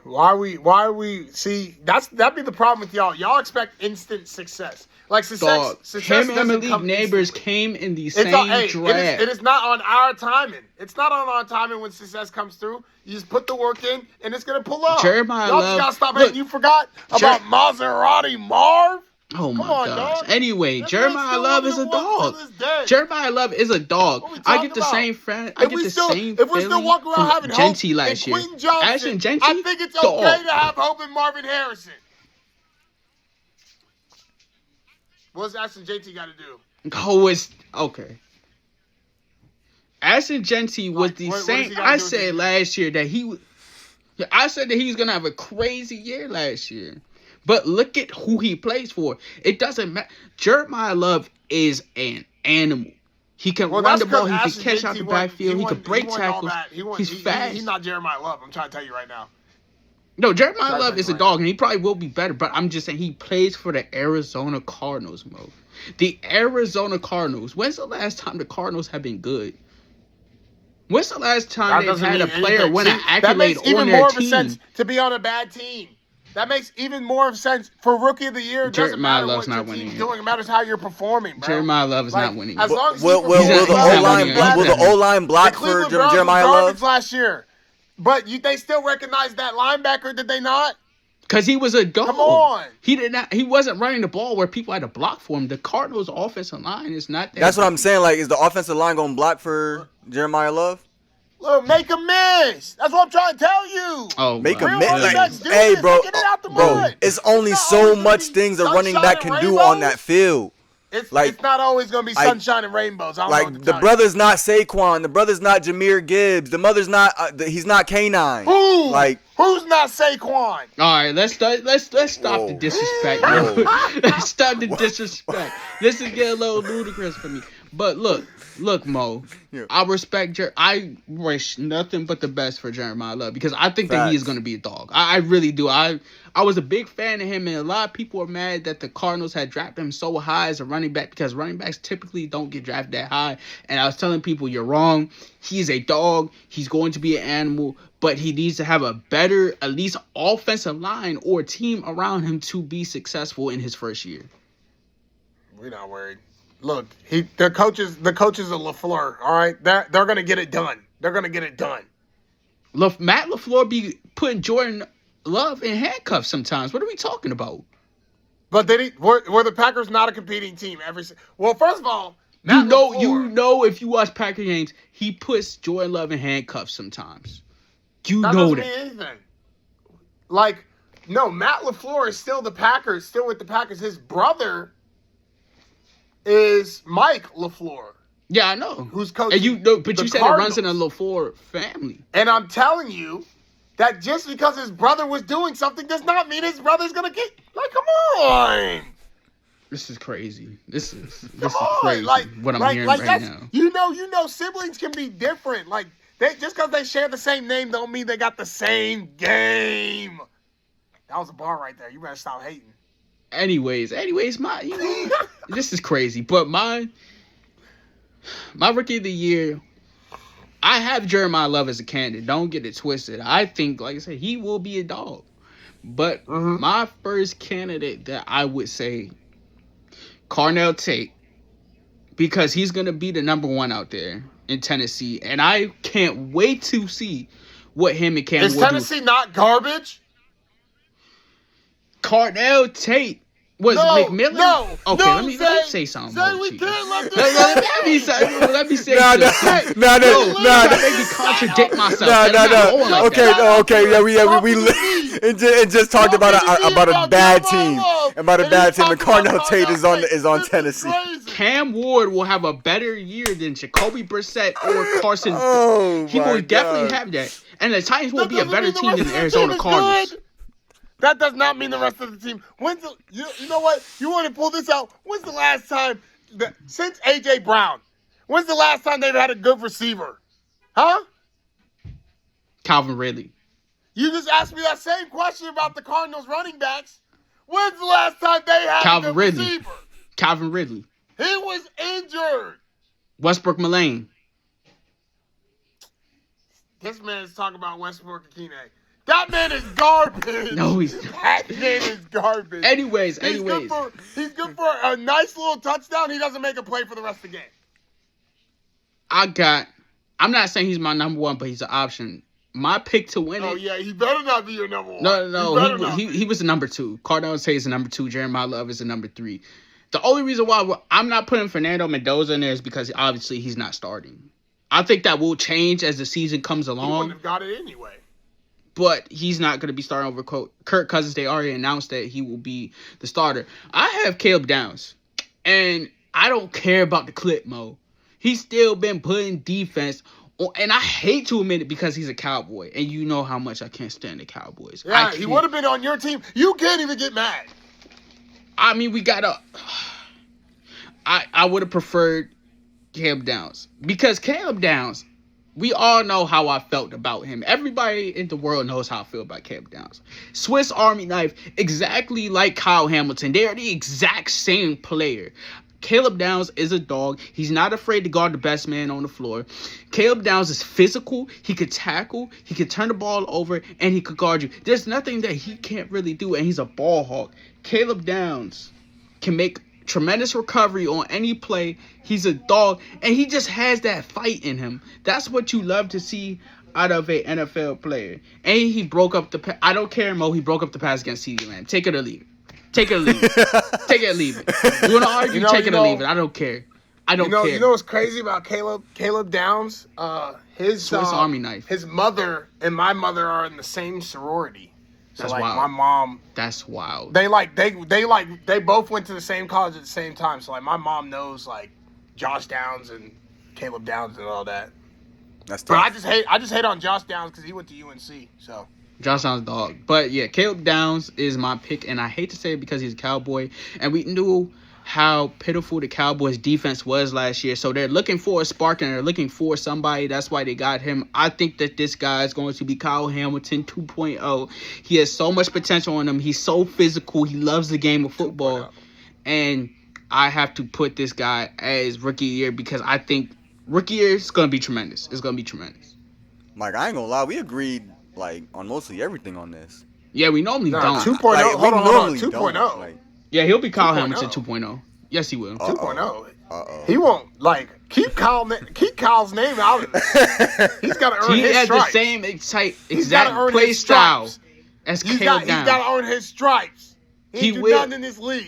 S3: Why we see that'd be the problem with y'all. Y'all expect instant success. Like
S1: Dog,
S3: success
S1: him and
S3: doesn't
S1: Malik
S3: come
S1: Neighbors
S3: instantly.
S1: came in the
S3: It's
S1: same draft.
S3: it is not on our timing. It's not on our timing when success comes through. You just put the work in, and it's gonna pull up.
S1: Jeremiah
S3: Y'all
S1: Love-
S3: just gotta stop
S1: look,
S3: hating. You forgot about Maserati Marv?
S1: Oh my
S3: Come on,
S1: gosh.
S3: dog.
S1: Anyway,
S3: This
S1: Jeremiah
S3: man's still
S1: Love is a
S3: number one
S1: dog.
S3: till this day.
S1: Jeremiah Love is a dog.
S3: What we
S1: I
S3: talking
S1: get the
S3: about?
S1: same friend. I
S3: If
S1: get
S3: we
S1: the
S3: still
S1: same
S3: if we're still
S1: feeling
S3: walking around
S1: from
S3: having
S1: Genty
S3: hope
S1: last
S3: and
S1: year.
S3: Quentin Johnson,
S1: Ashton Genty,
S3: I think it's
S1: dog.
S3: okay to have hope in Marvin Harrison. What's Ashton JT got to do?
S1: Oh, it's okay. Ashton Genty was
S3: Like,
S1: the
S3: what does
S1: same.
S3: he gotta
S1: I
S3: do with
S1: said
S3: this?
S1: last year that I said that he was gonna have a crazy year last year. But look at who he plays for. It doesn't matter. Jeremiah Love is an animal. He can
S3: Well,
S1: run
S3: that's
S1: the ball. He
S3: because
S1: can catch out the backfield. He can break tackles. He's fast.
S3: He's not Jeremiah Love. I'm trying to tell you right now.
S1: No, Jeremiah
S3: Sorry,
S1: Love is a
S3: right.
S1: dog, and he probably will be better. But I'm just saying he plays for the Arizona Cardinals, Mo. The Arizona Cardinals. When's the last time the Cardinals have been good? When's the last
S3: That
S1: time they've
S3: doesn't
S1: had a
S3: mean
S1: player
S3: anything.
S1: win
S3: See,
S1: an
S3: that
S1: accolade
S3: makes
S1: on
S3: even
S1: their
S3: more of a
S1: team?
S3: sense to be on a bad team. That makes even more of sense for Rookie of the Year. It doesn't
S1: Jeremiah
S3: matter
S1: Love's
S3: what
S1: not
S3: your team's
S1: winning.
S3: doing. It matters how you're performing, bro.
S1: Jeremiah Love is
S3: Like,
S1: not winning.
S3: As long as
S2: Will
S3: he
S2: the
S3: performs
S1: not
S2: O-line
S1: winning anything.
S2: will the O-line block
S3: the
S2: for
S3: Cleveland Browns
S2: Jeremiah
S3: were garbage
S2: Love?
S3: last year, but they still recognized that linebacker, did they not?
S1: Because he was a dog.
S3: Come on.
S1: He did not. He wasn't running the ball where people had to block for him. The Cardinals' offensive line is not that.
S2: That's what I'm saying. Like, is the offensive line going to block for Jeremiah Love?
S3: Look, make a miss. That's what I'm trying to tell you.
S1: Oh,
S2: Make
S1: my
S2: a
S3: Real
S2: miss.
S1: goodness.
S3: running
S2: Like,
S3: backs do
S2: hey,
S3: this.
S2: bro,
S3: They get it out the
S2: bro,
S3: mud.
S2: it's only
S3: not
S2: so
S3: always gonna
S2: much
S3: be
S2: things a running
S3: sunshine
S2: back
S3: and
S2: can do on
S3: rainbows.
S2: that field.
S3: It's not always going to be
S2: like-
S3: sunshine and rainbows. I don't know
S2: Like,
S3: what to
S2: the
S3: tell
S2: brother's not Saquon. The brother's not Jameer Gibbs. The mother's not, he's not K9.
S3: you. Who?
S2: Like,
S3: Who's not Saquon?
S1: All right, let's stop
S2: Whoa.
S1: the disrespect.
S2: Whoa.
S1: Yo. Let's stop the disrespect. This is getting a little ludicrous for me. But look, Mo.
S2: Yeah.
S1: I wish nothing but the best for Jeremiah Love because I think that he is
S2: Facts.
S1: going to be a dog. I really do. I was a big fan of him, and a lot of people are mad that the Cardinals had drafted him so high as a running back because running backs typically don't get drafted that high. And I was telling people, you're wrong. He's a dog. He's going to be an animal, but he needs to have a better, at least offensive line or team around him to be successful in his first year.
S3: We're not worried. Look, the coaches of LaFleur, all right? They're going to get it done. They're going to get it done.
S1: Matt LaFleur be putting Jordan Love in handcuffs sometimes. What are we talking about?
S3: But were the Packers not a competing team? Well, first of all,
S1: You
S3: Matt
S1: know,
S3: LaFleur,
S1: if you watch Packer games, he puts Jordan Love in handcuffs sometimes. You
S3: that
S1: know
S3: doesn't
S1: that.
S3: mean anything. Like, no, Matt LaFleur is still with the Packers. His brother is Mike LaFleur,
S1: Yeah, I know.
S3: who's coaching.
S1: And but
S3: the
S1: you said
S3: Cardinals.
S1: it runs in a LaFleur family.
S3: And I'm telling you that just because his brother was doing something does not mean his brother's gonna get. Like, come on.
S1: This is crazy. This is
S3: Come on,
S1: crazy. what I'm hearing right
S3: that's,
S1: now.
S3: You know, siblings can be different. Like, just because they share the same name don't mean they got the same game. That was a bar right there. You better stop hating.
S1: Anyways, this is crazy. But my rookie of the year, I have Jeremiah Love as a candidate. Don't get it twisted. I think, like I said, he will be a dog. But my first candidate that I would say, Carnell Tate, because he's going to be the number one out there in Tennessee. And I can't wait to see what him and Cam
S3: Is
S1: will do.
S3: Tennessee not garbage?
S1: Carnell Tate was McMillan.
S3: No.
S1: Okay,
S3: no,
S1: let me say something.
S3: Say
S1: Mo,
S3: we
S1: geez.
S3: can't let this
S1: Let me say
S2: No,
S1: something.
S2: no,
S1: Yo,
S2: no,
S1: try
S2: no.
S1: to make me contradict myself.
S2: No,
S1: That's not
S2: no.
S1: going like
S2: Okay,
S1: that.
S2: okay, yeah, we and just talked about a bad team, and Carnell Tate is on Tennessee.
S1: Cam Ward will have a better year than Jacoby Brissett or Carson.
S2: Oh,
S1: He
S2: my
S1: will definitely
S2: God.
S1: have that. And the Titans will
S3: That
S1: be a
S3: doesn't
S1: better
S3: mean the
S1: team
S3: rest
S1: than
S3: of
S1: the
S3: the team
S1: Arizona
S3: is
S1: Cardinals.
S3: good. That does not mean the rest of the team. You know what? You want to pull this out? When's the last time since A.J. Brown? When's the last time they've had a good receiver? Huh?
S1: Calvin Ridley.
S3: You just asked me that same question about the Cardinals running backs. When's the last time they had
S1: Calvin
S3: a good
S1: Ridley.
S3: receiver?
S1: Calvin Ridley.
S3: He was injured.
S1: Westbrook Malane.
S3: This man is talking about Westbrook Akine. That man is garbage.
S1: No, he's not.
S3: That man is garbage.
S1: Anyways.
S3: He's good for a nice little touchdown. He doesn't make a play for the rest of the game.
S1: I'm not saying he's my number one, but he's an option. My pick to win it.
S3: Oh, yeah, he better not be your number one.
S1: No. He was the number 2. Cardinals say he's the number 2. Jeremiah Love is the number 3. The only reason why I'm not putting Fernando Mendoza in there is because obviously he's not starting. I think that will change as the season comes
S3: He
S1: along.
S3: wouldn't have got it anyway.
S1: But he's not going to be starting over Kirk Cousins. They already announced that he will be the starter. I have Caleb Downs. And I don't care about the clip, Mo. He's still been putting defense on, and I hate to admit it because he's a Cowboy. And you know how much I can't stand the Cowboys.
S3: Yeah, he would have been on your team. You can't even get mad.
S1: I mean, we got to... I would have preferred Caleb Downs. Because Caleb Downs... We all know how I felt about him. Everybody in the world knows how I feel about Caleb Downs. Swiss Army knife, exactly like Kyle Hamilton. They are the exact same player. Caleb Downs is a dog. He's not afraid to guard the best man on the floor. Caleb Downs is physical. He could tackle. He could turn the ball over, and he could guard you. There's nothing that he can't really do, and he's a ball hawk. Caleb Downs can make tremendous recovery on any play. He's a dog, and he just has that fight in him. That's what you love to see out of an NFL player. And he broke up the I don't care, Mo. He broke up the pass against CeeDee Lamb. Take it or leave it. Take it or leave it. Take it or leave it. You want to argue? Take it or leave it. I don't care. I don't care.
S3: You know what's crazy about Caleb Downs? His
S1: Swiss Army knife.
S3: His mother and my mother are in the same sorority. So
S1: That's
S3: like
S1: wild.
S3: my mom,
S1: That's wild.
S3: they both went to the same college at the same time. So like my mom knows like Josh Downs and Caleb Downs and all that.
S2: That's
S3: But
S2: tough.
S3: I just hate on Josh Downs because he went to UNC. So
S1: Josh Downs dog. But yeah, Caleb Downs is my pick, and I hate to say it because he's a Cowboy, and we knew how pitiful the Cowboys defense was last year. So they're looking for a spark and they're looking for somebody. That's why they got him. I think that this guy is going to be Kyle Hamilton 2.0. He has so much potential in him. He's so physical. He loves the game of football.
S3: 2.0.
S1: And I have to put this guy as rookie year because I think rookie year is going to be tremendous. It's going to be tremendous.
S2: Mike, I ain't gonna lie, we agreed like on mostly everything on this.
S1: Yeah, we normally don't.
S3: 2.0.
S2: Like,
S3: Hold on.
S2: normally
S3: 2.0.
S2: don't. Like,
S1: Yeah, he'll be Kyle
S3: 2.0.
S1: Hamilton 2.0. Yes, he will.
S3: 2.0.
S2: Uh-oh.
S3: He won't keep Kyle's name out of it. He's got to earn
S1: He
S3: his
S1: has the
S3: stripes.
S1: same
S3: He's gotta
S1: exact
S3: earn
S1: play
S3: his
S1: style
S3: stripes.
S1: as
S3: He's
S1: Caleb
S3: got
S1: Downs.
S3: to earn his stripes. He
S1: He
S3: ain't do
S1: will.
S3: nothing in this league.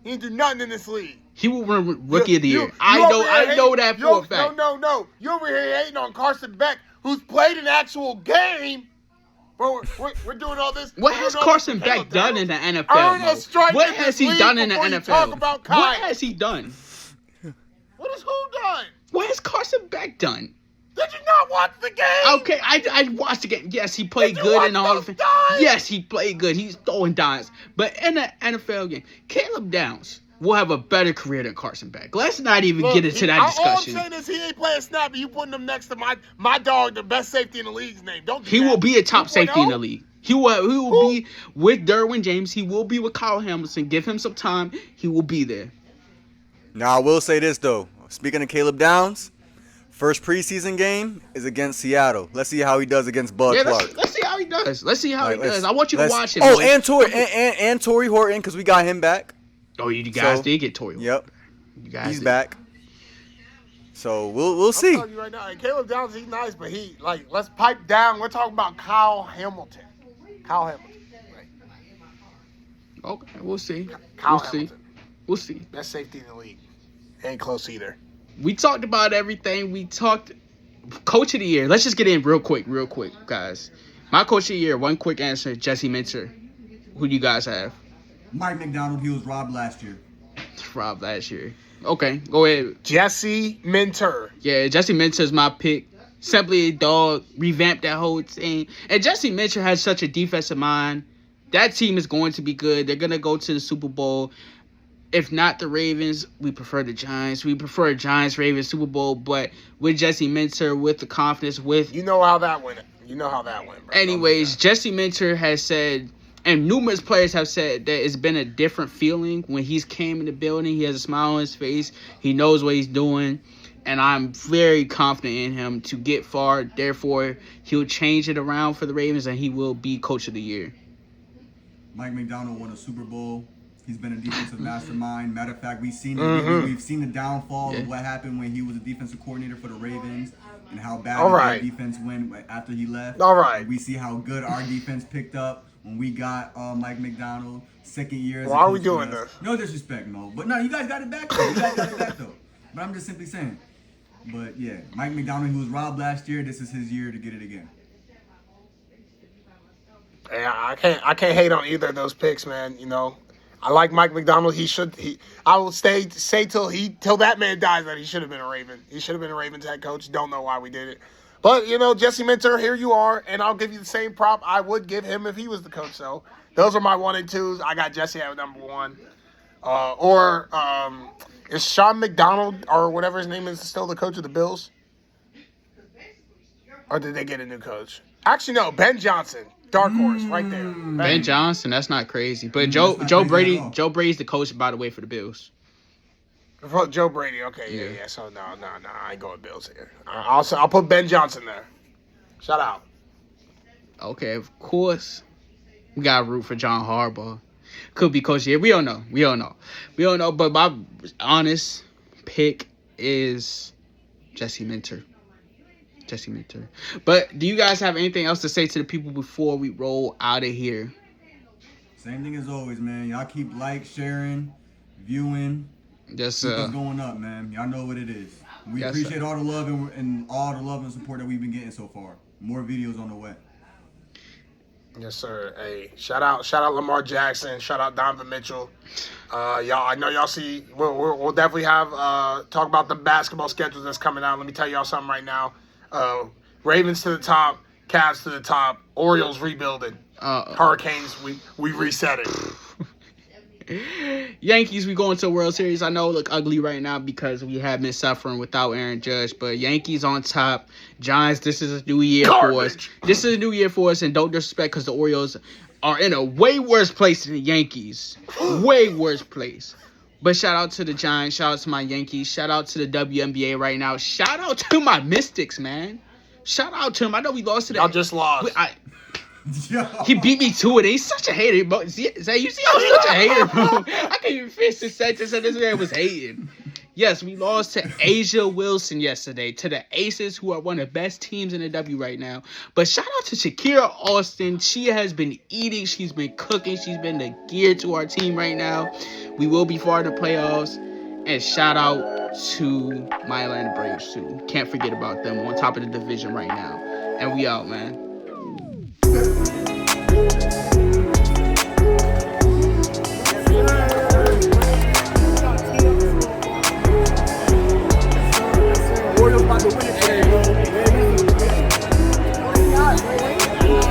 S3: He ain't do nothing in this league.
S1: He will win Rookie of the Year.
S3: You
S1: I
S3: over here
S1: know
S3: hating-
S1: that for a fact.
S3: No. You over here hating on Carson Beck, who's played an actual game. Bro, we're doing all this.
S1: What
S3: we're
S1: has
S3: doing all this
S1: Carson
S3: for
S1: Beck
S3: Caleb
S1: done
S3: Downs.
S1: in the NFL?
S3: Earn a
S1: Mo?
S3: stripe
S1: What
S3: in
S1: has
S3: this
S1: he
S3: league
S1: done in the
S3: before you
S1: NFL?
S3: talk about Kyle.
S1: What has he done?
S3: What has who done?
S1: What has Carson Beck done?
S3: Did you not watch the game?
S1: Okay, I watched the game. Yes, he played
S3: Did you
S1: good
S3: watch
S1: in the Hall
S3: those
S1: of Fame.
S3: dimes?
S1: Yes, he played good. He's throwing dimes. But in the NFL game, Caleb Downs will have a better career than Carson Beck. Let's not even
S3: Look,
S1: get into that discussion.
S3: All I'm saying is he ain't playing snap, and you putting him next to my dog, the best safety in the league's name. Don't do
S1: He
S3: that.
S1: will be a top
S3: 2.0?
S1: safety in the league. He will be with Derwin James. He will be with Kyle Hamilton. Give him some time. He will be there.
S2: Now, I will say this, though. Speaking of Caleb Downs, first preseason game is against Seattle. Let's see how he does against Bud
S1: Yeah,
S2: Clark.
S1: let's see how he does. Let's see how
S2: Like,
S1: he does. I want you to
S2: let's-
S1: watch him.
S2: Oh,
S1: Mo.
S2: and Torrey Horton, because we got him back.
S1: Oh, you guys
S2: So,
S1: did get Torrey.
S2: Yep,
S1: You guys
S2: he's
S1: did.
S2: back. So we'll
S3: I'm
S2: see.
S3: telling you right now, and Caleb Downs, he's nice, but let's pipe down. We're talking about Kyle Hamilton. Kyle Hamilton. Right.
S1: Okay, we'll see.
S3: Kyle
S1: We'll see.
S3: Hamilton.
S1: We'll see.
S3: Best safety in the league. Ain't close either.
S1: We talked about everything. We talked coach of the year. Let's just get in real quick, guys. My coach of the year, one quick answer, Jesse Minter. Who do you guys have?
S5: Mike McDonald, he was robbed last year.
S1: Rob last year. Okay, go ahead.
S3: Jesse Minter.
S1: Yeah, Jesse Minter is my pick. Simply a dog. Revamp that whole team. And Jesse Mitchell has such a defensive mind. That team is going to be good. They're going to go to the Super Bowl. If not the Ravens, we prefer the Giants. We prefer Giants-Ravens Super Bowl. But with Jesse Minter, with the confidence, with...
S3: You know how that went. You know how that went, bro.
S1: Anyways, Jesse Minter has said, and numerous players have said, that it's been a different feeling when he's came in the building. He has a smile on his face. He knows what he's doing. And I'm very confident in him to get far. Therefore, he'll change it around for the Ravens, and he will be Coach of the Year.
S5: Mike McDonald won a Super Bowl. He's been a defensive mastermind. Matter of fact, we've seen the downfall of what happened when he was a defensive coordinator for the Ravens and how bad their defense went after he left.
S3: All right.
S5: We see how good our defense picked up when we got Mike McDonald second year.
S3: Why are we doing this?
S5: No disrespect, Mo. But no, you guys got it back though. But I'm just simply saying. But yeah, Mike McDonald, who was robbed last year, this is his year to get it again.
S3: Yeah, I can't hate on either of those picks, man. You know, I like Mike McDonald. I will say till that man dies that he should have been a Raven. He should have been a Ravens head coach. Don't know why we did it. But, you know, Jesse Minter, here you are, and I'll give you the same prop I would give him if he was the coach. So those are my 1 and 2s. I got Jesse at number 1. Is Sean McDonald or whatever his name is still the coach of the Bills? Or did they get a new coach? Actually, no, Ben Johnson. Dark horse, right there.
S1: Ben Johnson, that's not crazy. But Joe Brady's the coach, by the way, for the Bills.
S3: For Joe Brady, okay, yeah. So no, I ain't going Bills here. I'll put Ben Johnson there. Shout out.
S1: Okay, of course, we got to root for John Harbaugh. Could be coach here. We don't know. But my honest pick is Jesse Minter. But do you guys have anything else to say to the people before we roll out of here?
S5: Same thing as always, man. Y'all keep sharing, viewing.
S1: Just
S5: keep us going up, man. Y'all know what it is. We appreciate all the love and all the love and support that we've been getting so far. More videos on the way.
S3: Yes, sir. Hey, shout out Lamar Jackson. Shout out Donovan Mitchell. Y'all, I know y'all see. We'll definitely have talk about the basketball schedules that's coming out. Let me tell y'all something right now. Ravens to the top, Cavs to the top, Orioles rebuilding, Hurricanes we reset it.
S1: Yankees, we going to the World Series. I know it look ugly right now because we have been suffering without Aaron Judge, but Yankees on top. Giants, this is a new year for us. This is a new year for us, and don't disrespect because the Orioles are in a way worse place than the Yankees. Way worse place. But shout out to the Giants. Shout out to my Yankees. Shout out to the WNBA right now. Shout out to my Mystics, man. Shout out to him. I know we lost to
S3: Y'all just lost.
S1: He beat me to it. He's such a hater, bro. You see I'm such a hater, bro. I can't even finish the sentence and this man was hating. Yes, we lost to Asia Wilson yesterday, to the Aces, who are one of the best teams in the W right now. But shout out to Shakira Austin. She has been eating. She's been cooking. She's been the gear to our team right now. We will be far in the playoffs. And shout out to my Atlanta Braves, too. Can't forget about them on top of the division right now. And we out, man.